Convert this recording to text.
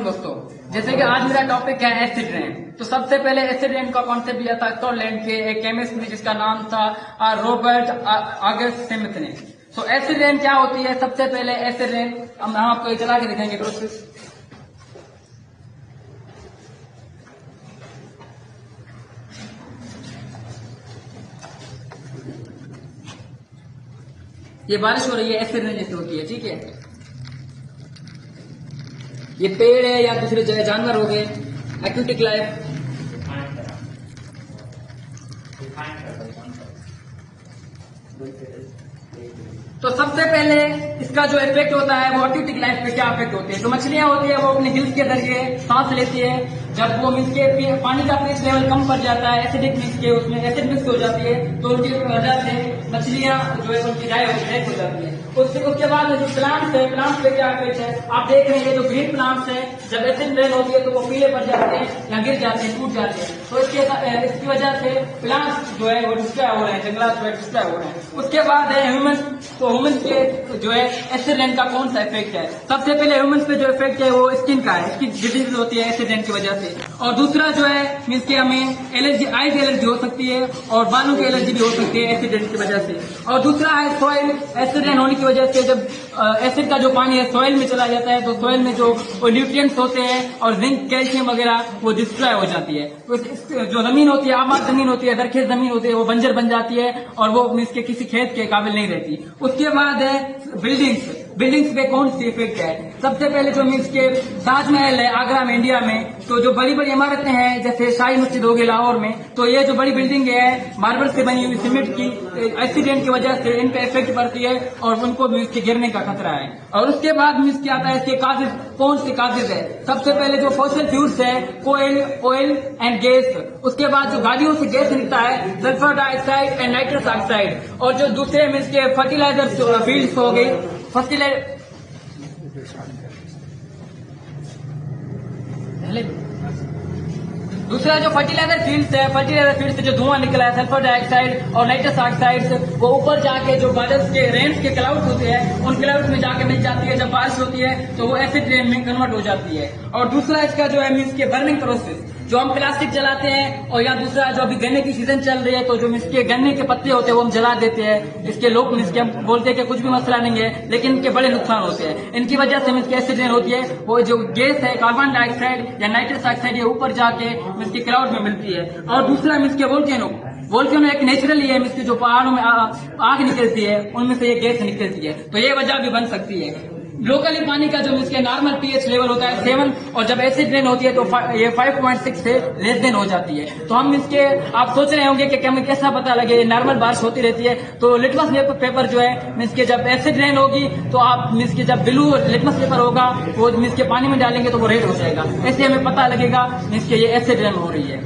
दोस्तों, जैसे कि आज मेरा टॉपिक है एसिड रेन। तो सबसे पहले एसिड रेन का कॉन्सेप्ट दिया था स्कॉटलैंड के एक केमिस्ट ने जिसका नाम था रॉबर्ट ऑगस्ट स्मिथ ने। तो एसिड रेन क्या होती है? सबसे पहले एसिड रेन हम आपको चला के दिखाएंगे प्रोसेस। ये बारिश हो रही है, एसिड रेन जैसे होती है, ठीक है। ये पेड़ है या दूसरे जगह जानवर हो गए, एक्वेटिक लाइफ। तो सबसे पहले इसका जो इफेक्ट होता है वो एक्वेटिक लाइफ पे क्या इफेक्ट होते हैं? तो मछलियां होती है वो अपने गिल्स के जरिए सांस लेती है। जब वो मिक्स के पानी का पीएच लेवल कम पड़ जाता है, एसिडिक मिक्स के उसमें एसिड मिक्स हो जाती है, तो उनकी वजह से मछलियां जो है उनकी डेथ हो जाती है। उसके बाद जो प्लांट्स है, प्लांट्स पे क्या इफेक्ट है आप देख रहे हैं। जो ग्रीन प्लांट्स है जब एसिड रेन होती है तो वो पीले पड़ जाते हैं या गिर जाते हैं, टूट जाते हैं। तो इसकी वजह से प्लांट्स जो है वो डिस्ट्रॉय हो रहे हैं, जंगलात जो है डिस्ट्रॉय हो रहे हैं। उसके बाद है ह्यूमन। तो ह्यूमन के जो है एसिड रेन का कौन सा इफेक्ट है? सबसे पहले ह्यूमन पे जो इफेक्ट है वो स्किन का है, स्किन डिजीज होती है एसिड रेन की वजह से। और दूसरा जो है मीन्स के हमें एलर्जी, आई की एलर्जी हो सकती है और बालों की एलर्जी भी हो सकती है एसिड रेन की वजह से। और दूसरा है सॉइल। एसिड रेन होने की वजह से जब एसिड का जो पानी है सॉइल में चला जाता है तो सॉइल में जो न्यूट्रिएंट्स होते हैं और जिंक, कैल्शियम वगैरह वो डिस्ट्रॉय हो जाती है। तो जो जमीन होती है, आबाद जमीन होती है, दरखेज जमीन होती है, वो बंजर बन जाती है और वो मीन्स के किसी खेत के काबिल नहीं रहती। उसके बाद है बिल्डिंग्स। बिल्डिंग्स पे कौन सी इफेक्ट है? सबसे पहले जो मीन्स के ताजमहल है आगरा में, इंडिया में, तो जो बड़ी बड़ी इमारतें हैं जैसे शाही मस्जिद हो गई लाहौर में, तो ये जो बड़ी बिल्डिंग है मार्बल से बनी हुई, सीमेंट की, एक्सीडेंट की वजह से इन पे इफेक्ट पड़ती है और उनको मीन्स के गिरने का खतरा है। और उसके बाद मीन्स क्या आता है इसके काजेज, कौन से काजेज है? सबसे पहले जो फॉसिल फ्यूल्स है, कोयल, ऑयल एंड गैस। उसके बाद जो गाड़ियों से गैस निकलता है, sulphur dioxide and nitrous oxide. और जो दूसरे मीन्स के फर्टिलाइजर फील्ड्स हो गई, दूसरा जो फर्टिलाइजर फील्ड्स है, फर्टिलाइजर फील्ड से जो धुआं निकला है, सल्फर डाइऑक्साइड और नाइट्रस ऑक्साइड, वो ऊपर जाके जो बादल के रेन्स के क्लाउड होते हैं उन क्लाउड में जाके मिल जाती है। जब बारिश होती है तो वो एसिड रेन में कन्वर्ट हो जाती है। और दूसरा इसका जो है मीन्स के बर्निंग प्रोसेस, जो हम प्लास्टिक जलाते हैं, और या दूसरा जो अभी गन्ने की सीजन चल रही है तो जो इसके गन्ने के पत्ते होते हैं वो हम जला देते हैं। इसके लोग इसके हम बोलते हैं कि कुछ भी मसला नहीं है, लेकिन इनके बड़े नुकसान होते हैं। इनकी वजह से इसकी एसिड रेन होती है। वो जो गैस है कार्बन डाइऑक्साइड या नाइट्रस ऑक्साइड, ये ऊपर जाके इसके क्लाउड में मिलती है। और दूसरा इसके वोल्केनो एक नेचुरली है, इसके जो पहाड़ों में आग निकलती है उनमें से ये गैस निकलती है, तो ये वजह भी बन सकती है। लोकली पानी का जो इसके नॉर्मल पीएच लेवल होता है 7, और जब एसिड रेन होती है तो ये 5.6 से लेस देन हो जाती है। तो हम इसके आप सोच रहे होंगे कि हमें कैसा पता लगे, नॉर्मल बारिश होती रहती है। तो लिटमस पेपर जो है मीन्स के जब एसिड रेन होगी तो आप मीन्स के जब ब्लू लिटमस पेपर होगा वो मीन्स के पानी में डालेंगे तो वो रेड हो जाएगा। ऐसे हमें पता लगेगा मीन्स के ये एसिड रेन हो रही है।